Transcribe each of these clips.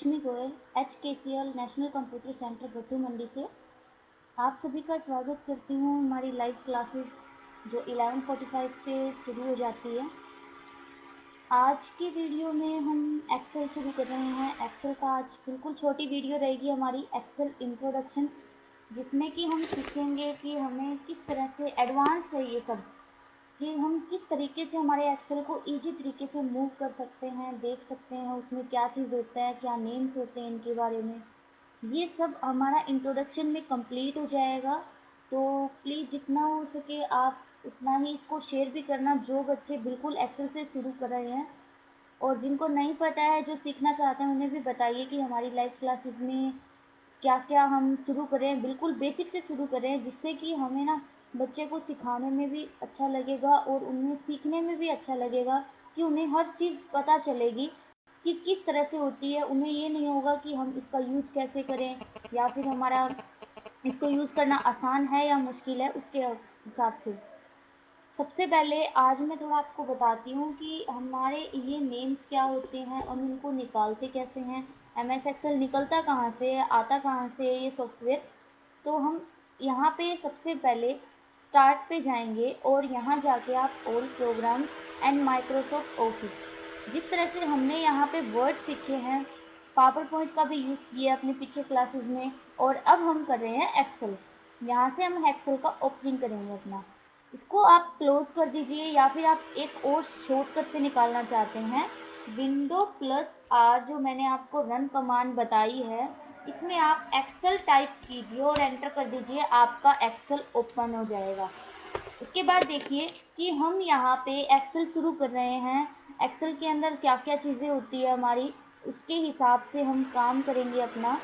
Lakshmi Goyal HKCL national computer center Bhattu Mandi से आप सभी का स्वागत करती हूँ हमारी लाइव क्लासेस जो 11:45 पे शुरू हो जाती है। आज की वीडियो में हम एक्सेल शुरू कर रहे हैं। एक्सेल का आज बिल्कुल छोटी वीडियो रहेगी हमारी एक्सेल इंट्रोडक्शंस, जिसमें कि हम सीखेंगे कि हमें किस तरह से एडवांस है ये सब, कि हम किस तरीके से हमारे एक्सेल को इजी तरीके से मूव कर सकते हैं, देख सकते हैं उसमें क्या चीज़ होता है, क्या नेम्स होते हैं इनके बारे में। ये सब हमारा इंट्रोडक्शन में कंप्लीट हो जाएगा। तो प्लीज़ जितना हो सके आप उतना ही इसको शेयर भी करना, जो बच्चे बिल्कुल एक्सेल से शुरू कर रहे हैं और जिनको नहीं पता है, जो सीखना चाहते हैं, उन्हें भी बताइए कि हमारी लाइव क्लासेस में क्या क्या हम शुरू करें। बिल्कुल बेसिक से शुरू करें, जिससे कि हमें ना बच्चे को सिखाने में भी अच्छा लगेगा और उन्हें सीखने में भी अच्छा लगेगा, कि उन्हें हर चीज़ पता चलेगी कि किस तरह से होती है। उन्हें ये नहीं होगा कि हम इसका यूज़ कैसे करें, या फिर हमारा इसको यूज़ करना आसान है या मुश्किल है, उसके हिसाब से। सबसे पहले आज मैं थोड़ा आपको बताती हूँ कि हमारे ये नेम्स क्या होते हैं, हम इनको निकालते कैसे हैं। MS एक्सेल निकलता कहाँ से है, आता कहाँ से है ये सॉफ्टवेयर। तो हम यहाँ पे सबसे पहले स्टार्ट पे जाएंगे और यहाँ जाके आप all programmes and Microsoft office, जिस तरह से हमने यहाँ पे वर्ड सीखे हैं, पावर पॉइंट का भी यूज़ किया अपने पीछे क्लासेस में, और अब हम कर रहे हैं एक्सेल। यहाँ से हम एक्सेल का ओपनिंग करेंगे अपना। इसको आप क्लोज कर दीजिए, या फिर आप एक और शॉर्टकट से निकालना चाहते हैं, Windows+R जो मैंने आपको रन कमांड बताई है, इसमें आप एक्सेल टाइप कीजिए और एंटर कर दीजिए, आपका एक्सेल ओपन हो जाएगा। उसके बाद देखिए कि हम यहाँ पे एक्सेल शुरू कर रहे हैं। एक्सेल के अंदर क्या क्या चीज़ें होती है हमारी, उसके हिसाब से हम काम करेंगे अपना।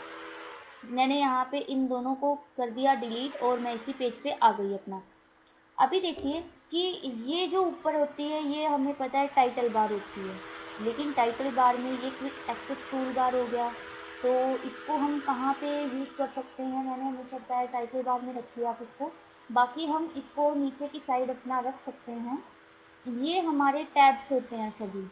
मैंने यहाँ पे इन दोनों को कर दिया डिलीट और मैं इसी पेज पे आ गई अपना। अभी देखिए कि ये जो ऊपर होती है, ये हमें पता है टाइटल बार होती है, लेकिन टाइटल बार में ये क्विक एक्सेस टूल बार हो गया। तो इसको हम कहाँ पे यूज़ कर सकते हैं, मैंने हमेशा बताया टाइटल बार में रखिए आप इसको। बाकी हम इसको नीचे की साइड अपना रख सकते हैं। ये हमारे टैब्स होते हैं सभी।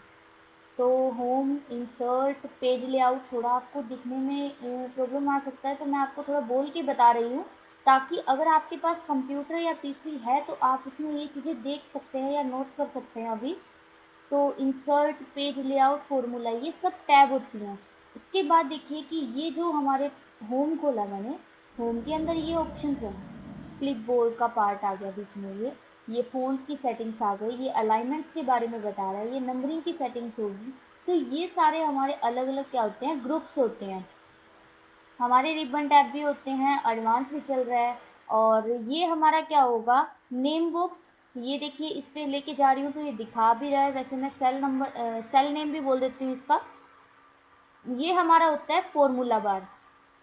तो होम, इंसर्ट, पेज लेआउट, थोड़ा आपको दिखने में प्रॉब्लम आ सकता है, तो मैं आपको थोड़ा बोल के बता रही हूँ, ताकि अगर आपके पास कंप्यूटर या पीसी है तो आप इसमें ये चीज़ें देख सकते हैं या नोट कर सकते हैं अभी। तो इंसर्ट, पेज लेआउट, फॉर्मूला, ये सब टैब होती हैं। उसके बाद देखिए कि ये जो हमारे होम खोला मैंने, होम के अंदर ये ऑप्शंस हैं। क्लिपबोर्ड का पार्ट आ गया बीच में, ये फ़ॉन्ट की सेटिंग्स आ गई, ये अलाइनमेंट्स के बारे में बता रहा है, ये नंबरिंग की सेटिंग्स होगी। तो ये सारे हमारे अलग अलग क्या होते हैं, ग्रुप्स होते हैं। हमारे रिबन टैब भी होते हैं, एडवांस भी चल रहा है। और ये हमारा क्या होगा, नेम बॉक्स। ये देखिए इस पे लेके जा रही हूँ तो ये दिखा भी रहा है, वैसे मैं सेल नंबर सेल नेम भी बोल देती हूँ इसका। ये हमारा होता है फॉर्मूला बार।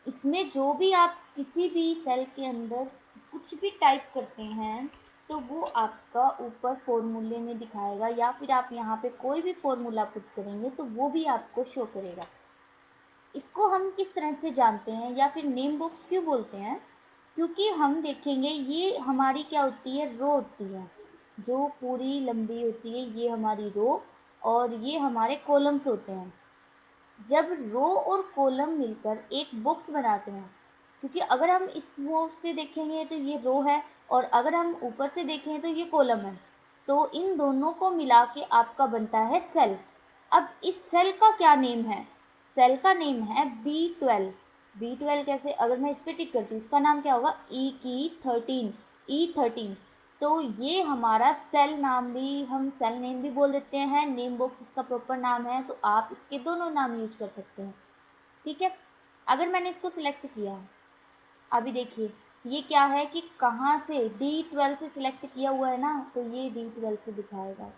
इसमें जो भी आप किसी भी सेल के अंदर कुछ भी टाइप करते हैं, तो वो आपका ऊपर फॉर्मूले में दिखाएगा, या फिर आप यहाँ पे कोई भी फॉर्मूला पुट करेंगे तो वो भी आपको शो करेगा। इसको हम किस तरह से जानते हैं, या फिर नेम बॉक्स क्यों बोलते हैं, क्योंकि हम देखेंगे ये हमारी क्या होती है, रो होती है, जो पूरी लंबी होती है, ये हमारी रो, और ये हमारे कॉलम्स होते हैं। जब रो और कॉलम मिलकर एक बॉक्स बनाते हैं, क्योंकि अगर हम इस वो से देखेंगे तो ये रो है, और अगर हम ऊपर से देखें तो ये कॉलम है, तो इन दोनों को मिला के आपका बनता है सेल। अब इस सेल का क्या नेम है, सेल का नेम है B12। B12 कैसे, अगर मैं इस पर टिक करती हूँ, इसका नाम क्या होगा, E13। तो ये हमारा सेल नाम भी, हम सेल नेम भी बोल देते हैं, नेम बॉक्स इसका प्रॉपर नाम है, तो आप इसके दोनों नाम यूज कर सकते हैं। ठीक है, अगर मैंने इसको सिलेक्ट किया, अभी देखिए ये क्या है कि कहाँ से, D12 से सिलेक्ट किया हुआ है ना, तो ये D12 से दिखाएगा।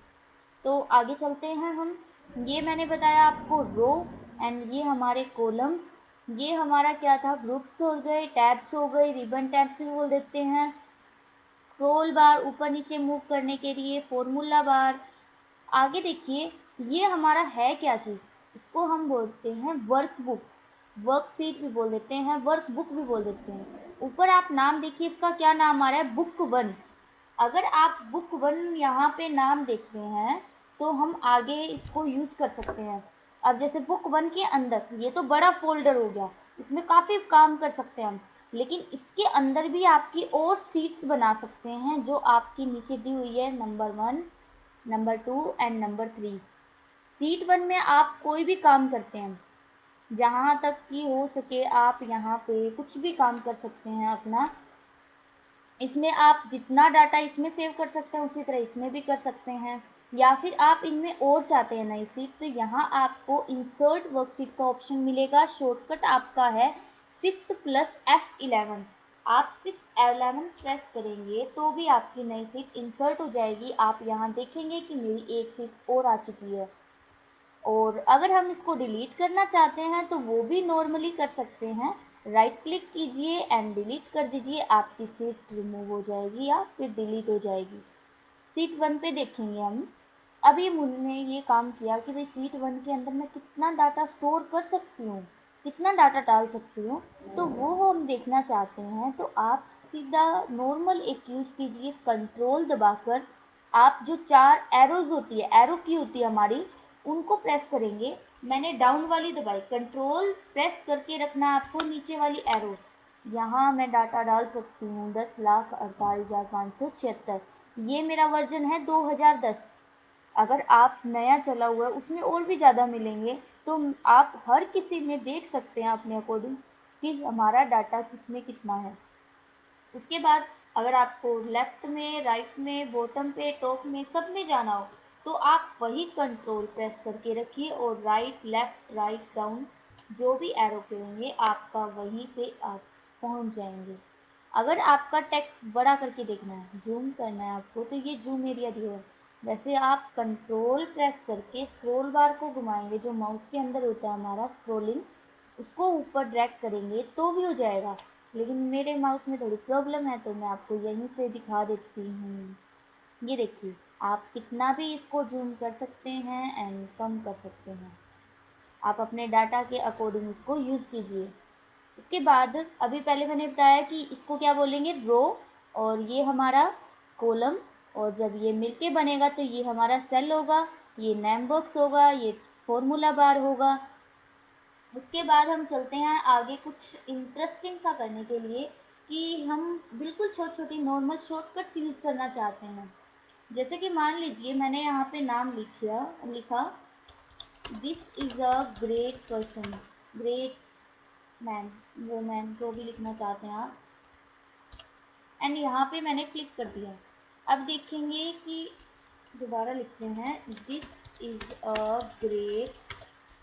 तो आगे चलते हैं हम। ये मैंने बताया आपको रो, एंड ये हमारे कॉलम्स। ये हमारा क्या था, ग्रुप्स हो गए, टैब्स हो गए, रिबन टैब्स भी बोल देते हैं। स्क्रॉल बार ऊपर नीचे मूव करने के लिए, फॉर्मूला बार। आगे देखिए ये हमारा है क्या चीज़, इसको हम बोलते हैं वर्कबुक। वर्कशीट भी बोल देते हैं, वर्कबुक भी बोल देते हैं। ऊपर आप नाम देखिए, इसका क्या नाम आ रहा है, बुक 1। अगर आप बुक 1 यहाँ पे नाम देखते हैं, तो हम आगे इसको यूज कर सकते हैं। अब जैसे बुक 1 के अंदर ये तो बड़ा फोल्डर हो गया, इसमें काफ़ी काम कर सकते हैं हम, लेकिन इसके अंदर भी आपकी और सीट्स बना सकते हैं जो आपकी नीचे दी हुई है, number 1, number 2 and number 3। Seat 1 में आप कोई भी काम करते हैं, जहाँ तक कि हो सके आप यहाँ पे कुछ भी काम कर सकते हैं अपना। इसमें आप जितना डाटा इसमें सेव कर सकते हैं उसी तरह इसमें भी कर सकते हैं, या फिर आप इनमें और चाहते हैं नई सीट तो यहाँ आपको इंसर्ट वर्कशीट का ऑप्शन मिलेगा। शॉर्टकट आपका है शिफ्ट प्लस F11। आप शिफ्ट F11 प्रेस करेंगे तो भी आपकी नई सीट इंसर्ट हो जाएगी। आप यहाँ देखेंगे कि मेरी एक सीट और आ चुकी है। और अगर हम इसको डिलीट करना चाहते हैं तो वो भी नॉर्मली कर सकते हैं। राइट क्लिक कीजिए एंड डिलीट कर दीजिए, आपकी सीट रिमूव हो जाएगी या फिर डिलीट हो जाएगी। सीट 1 पे देखेंगे हम। अभी हमने ये काम किया कि भाई सीट 1 के अंदर मैं कितना डाटा स्टोर कर सकती हूँ, कितना डाटा डाल सकती हूँ, तो वो हम देखना चाहते हैं। तो आप सीधा नॉर्मल एक यूज़ कीजिए, कंट्रोल दबाकर आप जो 4 एरोज होती है, एरो की होती है हमारी, उनको प्रेस करेंगे। मैंने डाउन वाली दबाई, कंट्रोल प्रेस करके रखना आपको नीचे वाली एरो। यहाँ मैं डाटा डाल सकती हूँ 10,48,576। ये मेरा वर्जन है 2010। अगर आप नया चला हुआ है उसमें और भी ज़्यादा मिलेंगे, तो आप हर किसी में देख सकते हैं अपने अकॉर्डिंग कि हमारा डाटा किसमें कितना है। उसके बाद अगर आपको लेफ्ट में, राइट में, बॉटम पे, टॉप में, सब में जाना हो तो आप वही कंट्रोल प्रेस करके रखिए और राइट, लेफ्ट, राइट, डाउन जो भी एरो करेंगे आपका वहीं पे आप पहुंच जाएंगे। अगर आपका टेक्स्ट बड़ा करके देखना है, जूम करना है आपको, तो ये जूम एरिया दिया है। वैसे आप कंट्रोल प्रेस करके स्क्रॉल बार को घुमाएंगे, जो माउस के अंदर होता है हमारा स्क्रॉलिंग, उसको ऊपर ड्रैग करेंगे तो भी हो जाएगा। लेकिन मेरे माउस में थोड़ी प्रॉब्लम है तो मैं आपको यहीं से दिखा देती हूँ। ये देखिए, आप कितना भी इसको जूम कर सकते हैं एंड कम कर सकते हैं। आप अपने डाटा के अकॉर्डिंग इसको यूज़ कीजिए। उसके बाद अभी पहले मैंने बताया कि इसको क्या बोलेंगे, रो, और ये हमारा कॉलम्स, और जब ये मिलके बनेगा तो ये हमारा सेल होगा, ये नेम बॉक्स होगा, ये फॉर्मूला बार होगा। उसके बाद हम चलते हैं आगे कुछ इंटरेस्टिंग सा करने के लिए, कि हम बिल्कुल छोटी छोटी नॉर्मल शॉर्टकट्स यूज़ करना चाहते हैं। जैसे कि मान लीजिए मैंने यहाँ पे नाम लिखा, this is a great person, great man, women, जो भी लिखना चाहते हैं आप, एंड यहाँ पे मैंने क्लिक कर दिया। अब देखेंगे कि दोबारा लिखते हैं, this is a great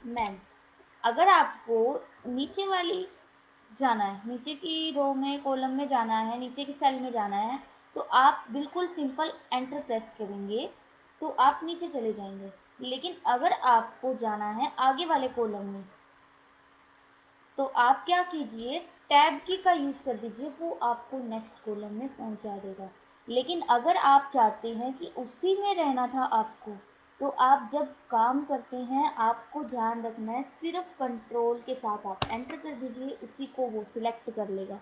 man. अगर आपको नीचे वाली जाना है, नीचे की रो में, कॉलम में जाना है, नीचे की सेल में जाना है, तो आप बिल्कुल सिंपल एंटर प्रेस करेंगे तो आप नीचे चले जाएंगे। लेकिन अगर आपको जाना है आगे वाले कॉलम में तो आप क्या कीजिए, टैब की का यूज़ कर दीजिए, वो आपको नेक्स्ट कॉलम में पहुंचा देगा। लेकिन अगर आप चाहते हैं कि उसी में रहना था आपको, तो आप जब काम करते हैं आपको ध्यान रखना है, सिर्फ कंट्रोल के साथ आप एंटर कर दीजिए, उसी को वो सिलेक्ट कर लेगा।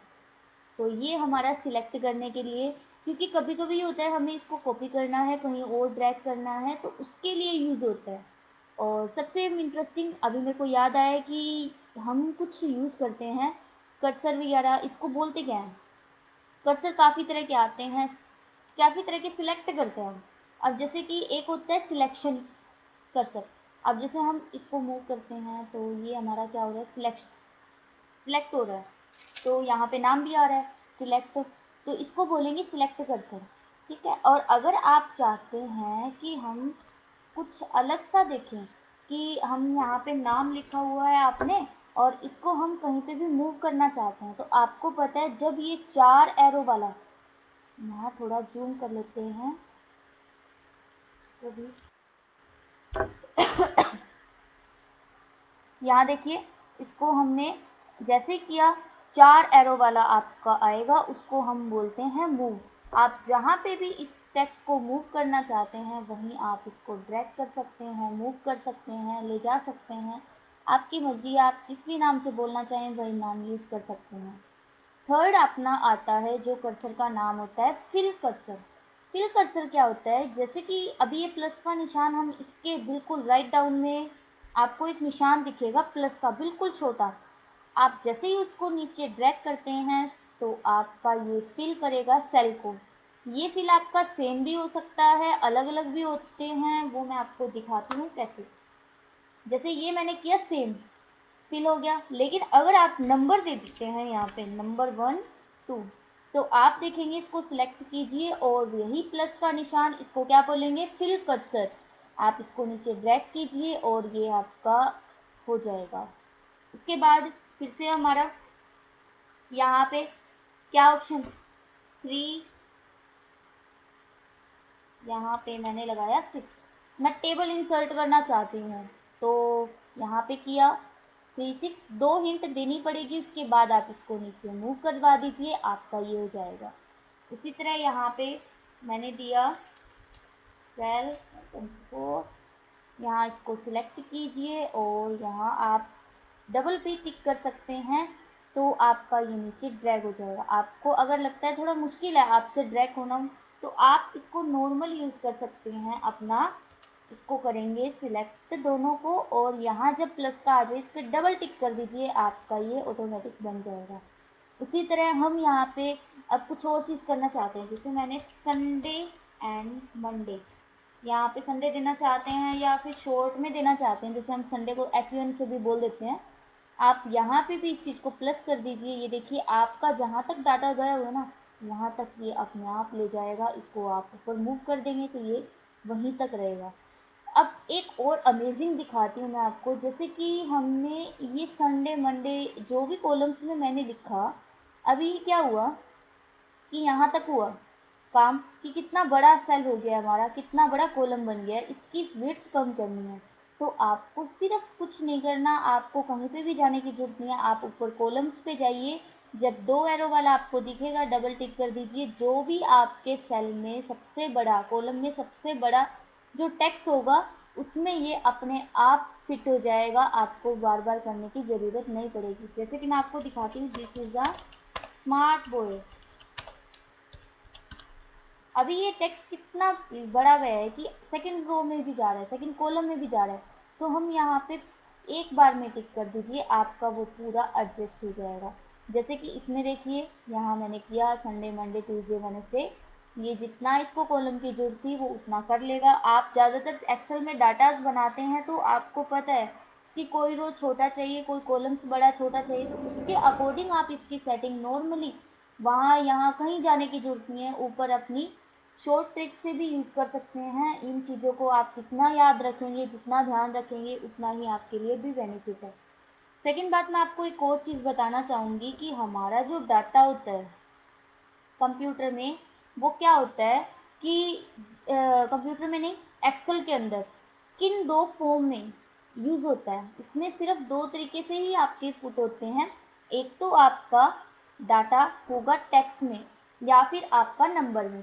तो ये हमारा सिलेक्ट करने के लिए, क्योंकि कभी कभी होता है हमें इसको कॉपी करना है, कहीं और ड्रैग करना है, तो उसके लिए यूज़ होता है। और सबसे इंटरेस्टिंग अभी मेरे को याद आया कि हम कुछ यूज़ करते हैं कर्सर वगैरह, इसको बोलते क्या हैं, कर्सर काफ़ी तरह के आते हैं, काफ़ी तरह के सिलेक्ट करते हैं हम। अब जैसे कि एक होता है सिलेक्शन कर्सर। अब जैसे हम इसको मूव करते हैं तो ये हमारा क्या हो रहा है, सिलेक्ट हो रहा है, तो यहाँ पे नाम भी आ रहा है सिलेक्ट, तो इसको बोलेंगे सिलेक्ट कर्सर। ठीक है। और अगर आप चाहते हैं कि हम कुछ अलग सा देखें, कि हम यहाँ पे नाम लिखा हुआ है आपने और इसको हम कहीं पे भी मूव करना चाहते हैं, तो आपको पता है जब ये 4 एरो वाला, यहाँ थोड़ा जूम कर लेते हैं तो भी, यहाँ देखिए, इसको हमने जैसे किया, 4 एरो वाला आपका आएगा, उसको हम बोलते हैं मूव। आप जहाँ पे भी इस टेक्स्ट को मूव करना चाहते हैं वहीं आप इसको ड्रैग कर सकते हैं, मूव कर सकते हैं, ले जा सकते हैं, आपकी मर्जी, आप जिस भी नाम से बोलना चाहें वही नाम यूज़ कर सकते हैं। थर्ड अपना आता है जो कर्सर का नाम होता है फिल कर्सर। फिल कर्सर क्या होता है, जैसे कि अभी ये प्लस का निशान हम इसके बिल्कुल राइट डाउन में आपको एक निशान दिखेगा प्लस का बिल्कुल छोटा। आप जैसे ही उसको नीचे ड्रैग करते हैं तो आपका ये फिल करेगा सेल को। ये फिल आपका सेम भी हो सकता है, अलग अलग भी होते हैं, वो मैं आपको दिखाती हूँ कैसे। जैसे ये मैंने किया सेम फिल हो गया, लेकिन अगर आप नंबर दे देते हैं यहाँ पे नंबर 1 2, तो आप देखेंगे, इसको सिलेक्ट कीजिए और यही प्लस का निशान, इसको क्या बोलेंगे, फिल कर्सर। आप इसको नीचे ड्रैग कीजिए और ये आपका हो जाएगा। उसके बाद फिर से हमारा यहाँ पे क्या ऑप्शन 3, यहाँ पे मैंने लगाया 6। मैं टेबल इंसर्ट करना चाहती हूँ तो यहाँ पे किया 3 6, 2 हिंट देनी पड़ेगी, उसके बाद आप इसको नीचे मूव करवा दीजिए, आपका ये हो जाएगा। उसी तरह यहाँ पे मैंने दिया 12 4, यहाँ इसको सिलेक्ट कीजिए और यहाँ आप डबल भी टिक कर सकते हैं, तो आपका ये नीचे ड्रैग हो जाएगा। आपको अगर लगता है थोड़ा मुश्किल है आपसे ड्रैग होना, तो आप इसको नॉर्मल यूज़ कर सकते हैं अपना। इसको करेंगे सिलेक्ट दोनों को और यहाँ जब प्लस का आ जाए इस पर डबल टिक कर दीजिए, आपका ये ऑटोमेटिक बन जाएगा। उसी तरह हम यहाँ पे अब कुछ और चीज़ करना चाहते हैं, जैसे मैंने संडे एंड मंडे, यहाँ पे संडे देना चाहते हैं या फिर शॉर्ट में देना चाहते हैं, जैसे हम संडे को SUN से भी बोल देते हैं। आप यहाँ पे भी इस चीज़ को प्लस कर दीजिए। ये देखिए आपका जहाँ तक डाटा गया हुआ है ना, वहाँ तक ये अपने आप ले जाएगा। इसको आप ऊपर मूव कर देंगे तो ये वहीं तक रहेगा। अब एक और अमेजिंग दिखाती हूँ मैं आपको, जैसे कि हमने ये संडे मंडे जो भी कॉलम्स में मैंने लिखा, अभी क्या हुआ कि यहाँ तक हुआ काम कि कितना बड़ा सेल हो गया हमारा, कितना बड़ा कॉलम बन गया है। इसकी विड्थ कम करनी है तो आपको सिर्फ कुछ नहीं करना, आपको कहीं पे भी जाने की जरूरत नहीं है। आप ऊपर कॉलम्स पे जाइए, जब 2 एरो वाला आपको दिखेगा डबल टिक कर दीजिए। जो भी आपके सेल में सबसे बड़ा, कॉलम में सबसे बड़ा जो टेक्स्ट होगा उसमें ये अपने आप फिट हो जाएगा, आपको बार बार करने की ज़रूरत नहीं पड़ेगी। जैसे कि मैं आपको दिखाती हूँ, this is a smart boy. अभी ये टेक्स्ट कितना बड़ा गया है कि सेकंड रो में भी जा रहा है, सेकंड कॉलम में भी जा रहा है। तो हम यहाँ पे एक बार में टिक कर दीजिए, आपका वो पूरा एडजस्ट हो जाएगा। जैसे कि इसमें देखिए, यहाँ मैंने किया संडे मंडे ट्यूसडे वेडनेसडे, ये जितना इसको कॉलम की जरूरत थी वो उतना कर लेगा। आप ज़्यादातर एक्सेल में डाटाज बनाते हैं तो आपको पता है कि कोई रो छोटा चाहिए, कोई कॉलम्स बड़ा छोटा चाहिए, तो उसके अकॉर्डिंग आप इसकी सेटिंग नॉर्मली वहाँ यहाँ कहीं जाने की जरूरत नहीं है, ऊपर अपनी शॉर्ट ट्रिक से भी यूज़ कर सकते हैं। इन चीज़ों को आप जितना याद रखेंगे, जितना ध्यान रखेंगे, उतना ही आपके लिए भी बेनिफिट है। सेकंड बात, मैं आपको एक और चीज़ बताना चाहूँगी कि हमारा जो डाटा होता है कंप्यूटर में, वो क्या होता है कि कंप्यूटर में नहीं, एक्सेल के अंदर किन 2 फॉर्म में यूज़ होता है। इसमें सिर्फ 2 तरीके से ही आपके पुट होते हैं। एक तो आपका डाटा होगा टेक्स्ट में या फिर आपका नंबर में।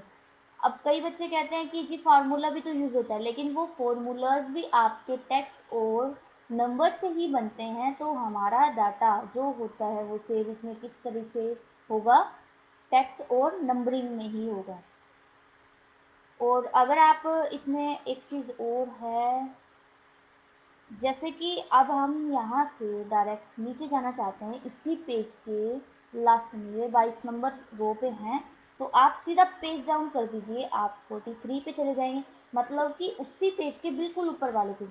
अब कई बच्चे कहते हैं कि जी फार्मूला भी तो यूज़ होता है, लेकिन वो फार्मूलाज भी आपके टेक्स्ट और नंबर से ही बनते हैं। तो हमारा डाटा जो होता है वो सेव इसमें किस तरह से होगा, टेक्स्ट और नंबरिंग में ही होगा। और अगर आप इसमें एक चीज़ और है, जैसे कि अब हम यहाँ से डायरेक्ट नीचे जाना चाहते हैं, इसी पेज के लास्ट में ये 22 नंबर रो पे हैं, तो आप सीधा पेज डाउन कर दीजिए, आप 43 पे चले जाएंगे, मतलब कि उसी पेज के बिल्कुल ऊपर वाले पे।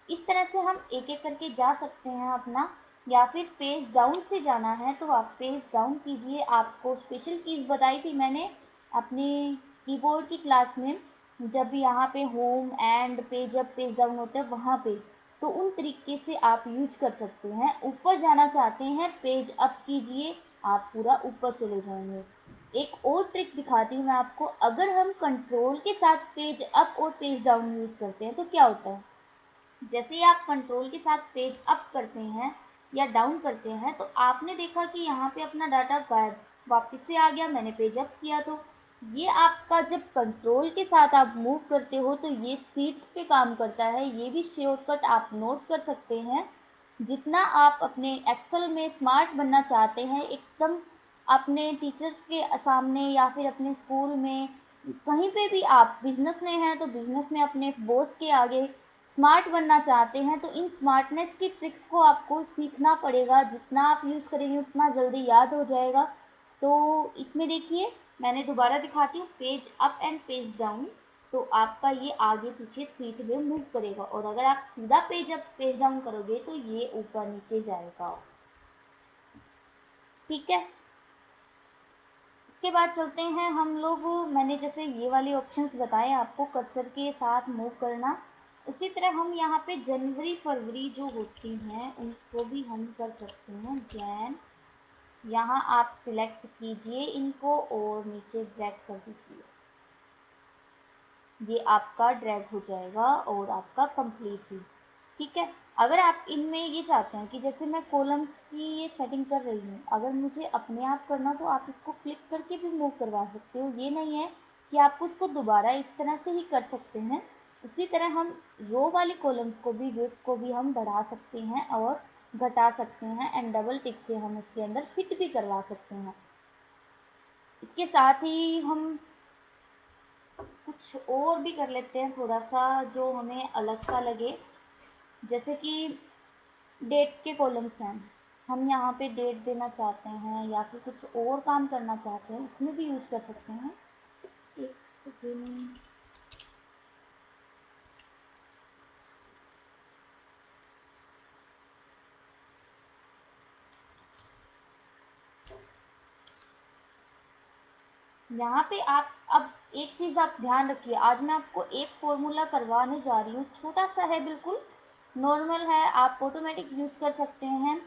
इस तरह से हम एक एक करके जा सकते हैं अपना, या फिर पेज डाउन से जाना है तो आप पेज डाउन कीजिए। आपको स्पेशल कीज बताई थी मैंने अपने कीबोर्ड की क्लास में, जब भी यहाँ पे होम एंड पेज, जब पेज डाउन होता है वहाँ पे, तो उन तरीके से आप यूज कर सकते हैं। ऊपर जाना चाहते हैं, पेज अप कीजिए, आप पूरा ऊपर चले जाएंगे। एक और ट्रिक दिखाती हूँ मैं आपको, अगर हम कंट्रोल के साथ पेज अप और पेज डाउन यूज करते हैं तो क्या होता है। जैसे ही आप कंट्रोल के साथ पेज अप करते हैं या डाउन करते हैं, तो आपने देखा कि यहाँ पे अपना डाटा गायब वापस से आ गया, मैंने पेज अप किया तो ये आपका, जब कंट्रोल के साथ आप मूव करते हो तो ये सीट्स पे काम करता है। ये भी शॉर्टकट आप नोट कर सकते हैं। जितना आप अपने एक्सेल में स्मार्ट बनना चाहते हैं, एकदम अपने टीचर्स के सामने या फिर अपने स्कूल में, कहीं पे भी आप बिजनेस में हैं तो बिजनेस में अपने बॉस के आगे स्मार्ट बनना चाहते हैं तो इन स्मार्टनेस की ट्रिक्स को आपको सीखना पड़ेगा। जितना आप यूज़ करेंगे उतना जल्दी याद हो जाएगा। तो इसमें देखिए मैंने दोबारा दिखाती हूँ, page up and page down. तो आपका ये आगे पीछे सीधे मूव करेगा, और अगर आप सीधा पेज अप पेज डाउन करोगे तो ये ऊपर नीचे जाएगा। ठीक है, इसके बाद चलते हैं हम लोग। मैंने जैसे ये वाले ऑप्शंस बताए आपको कर्सर के साथ मूव करना, उसी तरह हम यहाँ पे जनवरी फरवरी जो होती हैं उनको भी हम कर सकते हैं। जैन, यहाँ आप सिलेक्ट कीजिए इनको और नीचे ड्रैग कर दीजिए, ये आपका ड्रैग हो जाएगा और आपका कंप्लीट ही। ठीक है, अगर आप इनमें ये चाहते हैं कि जैसे मैं कॉलम्स की ये सेटिंग कर रही हूँ, अगर मुझे अपने आप करना तो आप इसको क्लिक करके भी मूव करवा सकते हो। ये नहीं है कि आपको उसको दोबारा इस तरह से ही कर सकते हैं। उसी तरह हम रो वाले कॉलम्स को भी, विड्थ को भी हम बढ़ा सकते हैं और घटा सकते हैं, एंड डबल टिक से हम उसके अंदर फिट भी करवा सकते हैं। इसके साथ ही हम कुछ और भी कर लेते हैं थोड़ा सा जो हमें अलग सा लगे। जैसे कि डेट के कॉलम्स हैं, हम यहाँ पे डेट देना चाहते हैं या फिर कुछ और काम करना चाहते हैं, उसमें भी यूज कर सकते हैं। एक सेकेंड, यहाँ पे आप अब एक चीज़ आप ध्यान रखिए, आज मैं आपको एक फॉर्मूला करवाने जा रही हूँ, छोटा सा है, बिल्कुल नॉर्मल है, आप ऑटोमेटिक यूज कर सकते हैं।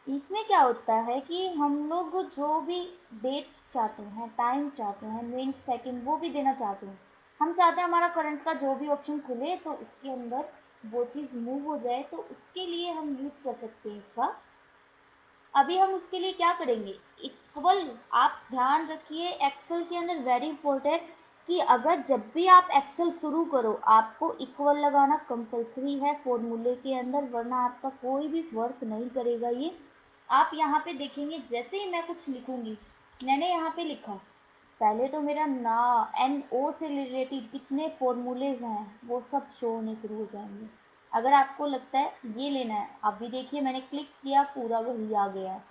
इसमें क्या होता है कि हम लोग जो भी डेट चाहते हैं, टाइम चाहते हैं, मिनट सेकंड वो भी देना चाहते हैं। हम चाहते हैं हमारा करंट का जो भी ऑप्शन खुले तो उसके अंदर वो चीज़ मूव हो जाए, तो उसके लिए हम यूज कर सकते हैं इसका। अभी हम उसके लिए क्या करेंगे, इक्वल। आप ध्यान रखिए एक्सेल के अंदर वेरी इंपॉर्टेंट कि अगर जब भी आप एक्सेल शुरू करो आपको इक्वल लगाना कंपलसरी है फॉर्मूले के अंदर, वरना आपका कोई भी वर्क नहीं करेगा ये। आप यहाँ पे देखेंगे जैसे ही मैं कुछ लिखूंगी, मैंने यहाँ पे लिखा, पहले तो मेरा ना एन ओ से रिलेटेड कितने फॉर्मूलेज हैं वो सब शो होने शुरू हो जाएंगे। अगर आपको लगता है ये लेना है, आप भी देखिए मैंने क्लिक किया, पूरा वही आ गया है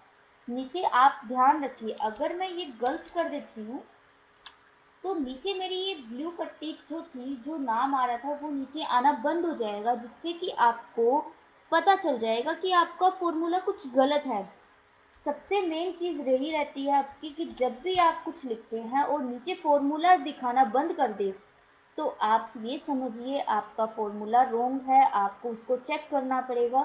नीचे। आप ध्यान रखिए अगर मैं ये गलत कर देती हूँ तो नीचे मेरी ये ब्लू पट्टी जो थी, जो नाम आ रहा था वो नीचे आना बंद हो जाएगा, जिससे कि आपको पता चल जाएगा कि आपका फॉर्मूला कुछ गलत है। सबसे मेन चीज़ रही रहती है आपकी कि जब भी आप कुछ लिखते हैं और नीचे फॉर्मूला दिखाना बंद कर दे तो आप ये समझिए आपका फॉर्मूला रॉन्ग है, आपको उसको चेक करना पड़ेगा।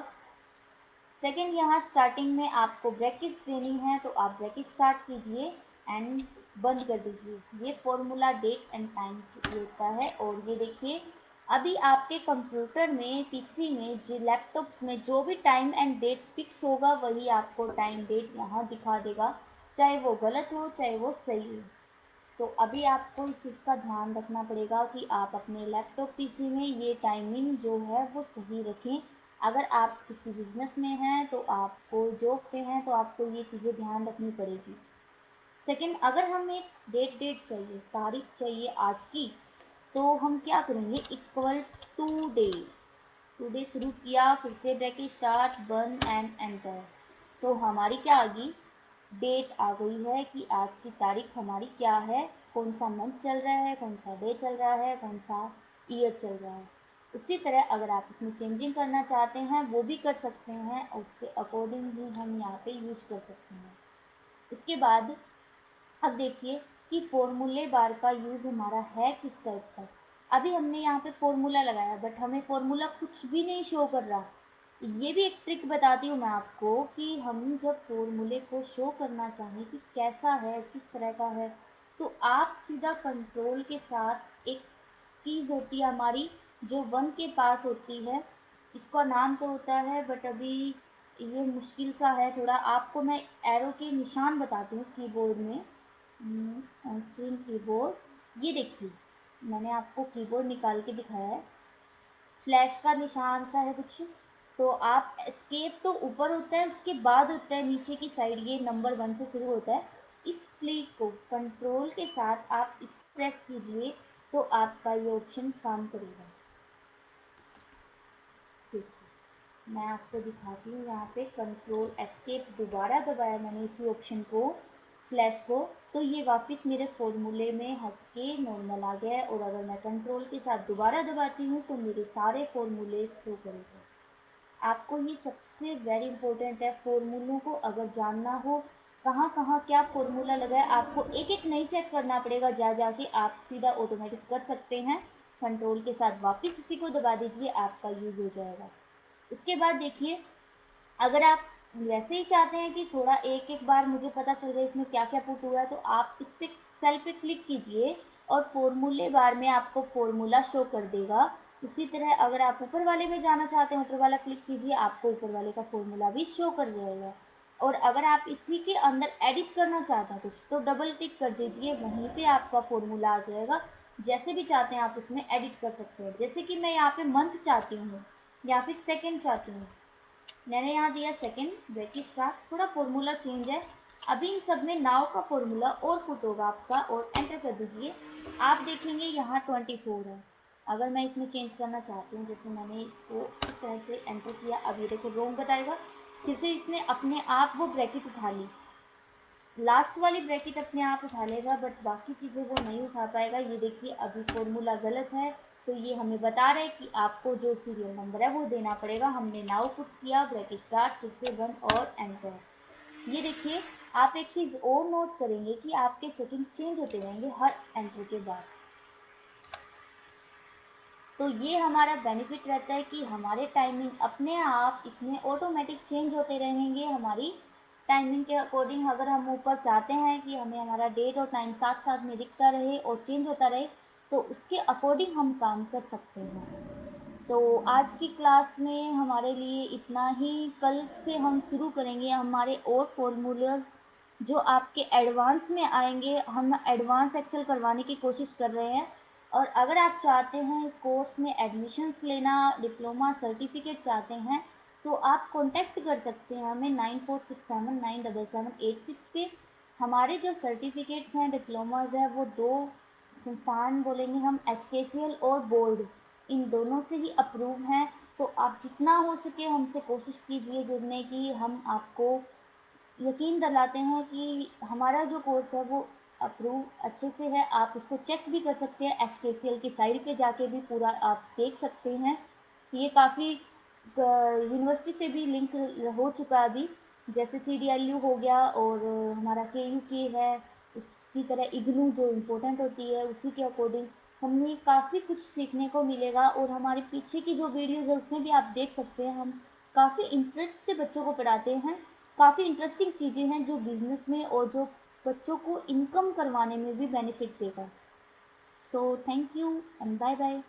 सेकंड, यहाँ स्टार्टिंग में आपको ब्रैकेट्स देनी है तो आप ब्रैकेट स्टार्ट कीजिए एंड बंद कर दीजिए। ये फॉर्मूला डेट एंड टाइम होता है। और ये देखिए अभी आपके कंप्यूटर में, पीसी में, जो लैपटॉप्स में जो भी टाइम एंड डेट फिक्स होगा वही आपको टाइम डेट यहाँ दिखा देगा, चाहे वो गलत हो चाहे वो सही हो। तो अभी आपको इस चीज़ का ध्यान रखना पड़ेगा कि आप अपने लैपटॉप पीसी में ये टाइमिंग जो है वो सही रखें। अगर आप किसी बिजनेस में हैं तो आपको, जॉब पे हैं तो आपको ये चीज़ें ध्यान रखनी पड़ेगी। सेकंड, अगर हम एक डेट चाहिए, तारीख चाहिए आज की, तो हम क्या करेंगे, इक्वल टू डे। टुडे शुरू किया, फिर से ब्रैकेट स्टार्ट, बंद एंड एंटर। तो हमारी क्या आ गई, डेट आ गई है कि आज की तारीख हमारी क्या है, कौन सा मंथ चल रहा है, कौन सा डे चल रहा है, कौन सा ईयर चल रहा है। उसी तरह अगर आप इसमें चेंजिंग करना चाहते हैं वो भी कर सकते हैं, और उसके अकॉर्डिंग ही हम यहाँ पे यूज कर सकते हैं। उसके बाद अब देखिए कि फॉर्मूले बार का यूज़ हमारा है किस टाइप का। अभी हमने यहाँ पे फॉर्मूला लगाया बट हमें फॉर्मूला कुछ भी नहीं शो कर रहा। ये भी एक ट्रिक बताती हूँ मैं आपको कि हम जब फॉर्मूले को शो करना चाहें कि कैसा है, किस तरह का है, तो आप सीधा कंट्रोल के साथ, एक कीज़ होती है हमारी जो वन के पास होती है, इसका नाम तो होता है बट अभी ये मुश्किल सा है थोड़ा, आपको मैं एरो के निशान बताती हूँ कीबोर्ड में। ऑन स्क्रीन कीबोर्ड, ये देखिए मैंने आपको कीबोर्ड निकाल के दिखाया है, स्लैश का निशान सा है कुछ। तो आप एस्केप तो ऊपर होता है, उसके बाद होता है नीचे की साइड, ये नंबर 1 से शुरू होता है। इस क्लिक को कंट्रोल के साथ आप इस प्रेस कीजिए तो आपका ये ऑप्शन काम करेगा। मैं आपको दिखाती हूँ यहाँ पे कंट्रोल एस्केप दोबारा दबाया मैंने इसी ऑप्शन को स्लैश को, तो ये वापस मेरे फॉर्मूले में हट के नॉर्मल आ गया है। और अगर मैं कंट्रोल के साथ दोबारा दबाती हूँ तो मेरे सारे फॉर्मूले शो करेंगे। आपको ये सबसे वेरी इंपॉर्टेंट है, फॉर्मूलों को अगर जानना हो कहाँ कहाँ क्या फॉर्मूला लगा है, आपको एक एक नहीं चेक करना पड़ेगा, जा जाके आप सीधा ऑटोमेटिक कर सकते हैं। कंट्रोल के साथ वापस उसी को दबा दीजिए, आपका यूज़ हो जाएगा। उसके बाद देखिए, अगर आप वैसे ही चाहते हैं कि थोड़ा एक एक बार मुझे पता चल जाए इसमें क्या क्या पुट हुआ है, तो आप इस पे सेल पे क्लिक कीजिए और फॉर्मूले बार में आपको फॉर्मूला शो कर देगा। उसी तरह अगर आप ऊपर वाले में जाना चाहते हैं, ऊपर वाला क्लिक कीजिए, आपको ऊपर वाले का फॉर्मूला भी शो कर जाएगा। और अगर आप इसी के अंदर एडिट करना चाहते हैं कुछ, तो डबल क्लिक कर दीजिए, वहीं पे आपका फॉर्मूला आ जाएगा। जैसे भी चाहते हैं आप उसमें एडिट कर सकते हैं। जैसे कि मैं यहाँ पे मंथ चाहती हूँ या फिर सेकेंड चाहती हूँ, मैंने यहाँ दिया सेकेंड ब्रैकेट स्टार्ट, थोड़ा फॉर्मूला चेंज है। अभी इन सब में नाउ का फॉर्मूला और पुट होगा आपका, और एंटर कर दीजिए। आप देखेंगे यहाँ 24 है। अगर मैं इसमें चेंज करना चाहती हूँ, जैसे मैंने इसको इस तरह से एंटर किया, अब ये देखो रोंग बताएगा, फिर से इसने अपने आप वो ब्रैकेट उठा ली, लास्ट वाली ब्रैकेट अपने आप उठा लेगा, बट बाकी चीज़ें वो नहीं उठा पाएगा। ये देखिए अभी फॉर्मूला गलत है, तो ये हमें बता रहे हैं कि आपको जो सीरियल नंबर है वो देना पड़ेगा। हमने नाउ पुट किया, ब्रैकेट स्टार्ट, फिर से 1 और एंटर। ये देखिए, आप एक चीज़ और नोट करेंगे कि आपके सेटिंग चेंज होते रहेंगे हर एंटर के बाद। तो ये हमारा बेनिफिट रहता है कि हमारे टाइमिंग अपने आप इसमें ऑटोमेटिक चेंज होते रहेंगे। हमारी टाइमिंग के अकॉर्डिंग अगर हम ऊपर चाहते हैं कि हमें हमारा डेट और टाइम साथ साथ में दिखता रहे और चेंज होता रहे, तो उसके अकॉर्डिंग हम काम कर सकते हैं। तो आज की क्लास में हमारे लिए इतना ही। कल से हम शुरू करेंगे हमारे और फॉर्मूलाज जो आपके एडवांस में आएंगे। हम एडवांस एक्सेल करवाने की कोशिश कर रहे हैं। और अगर आप चाहते हैं इस कोर्स में एडमिशन्स लेना, डिप्लोमा सर्टिफिकेट चाहते हैं, तो आप कांटेक्ट कर सकते हैं हमें 9467977786 पे। हमारे जो सर्टिफिकेट्स हैं, डिप्लोमाज हैं, वो दो संस्थान बोलेंगे हम, HKCL और बोर्ड, इन दोनों से ही अप्रूव हैं। तो आप जितना हो सके हमसे कोशिश कीजिए जुड़ने की। हम आपको यकीन दिलाते हैं कि हमारा जो कोर्स है वो अप्रूव अच्छे से है। आप उसको चेक भी कर सकते हैं, HKCL की साइट पे जाके भी पूरा आप देख सकते हैं। ये काफ़ी यूनिवर्सिटी से भी लिंक हो चुका है अभी, जैसे CDLU हो गया, और हमारा KUK है, उसकी तरह इग्नू जो इम्पोर्टेंट होती है उसी के अकॉर्डिंग हमें काफ़ी कुछ सीखने को मिलेगा। और हमारे पीछे की जो वीडियोज़ है उसमें भी आप देख सकते हैं, हम काफ़ी इंटरेस्ट से बच्चों को पढ़ाते हैं। काफ़ी इंटरेस्टिंग चीज़ें हैं जो बिजनेस में और जो बच्चों को इनकम करवाने में भी बेनिफिट देगा। So thank you and bye bye.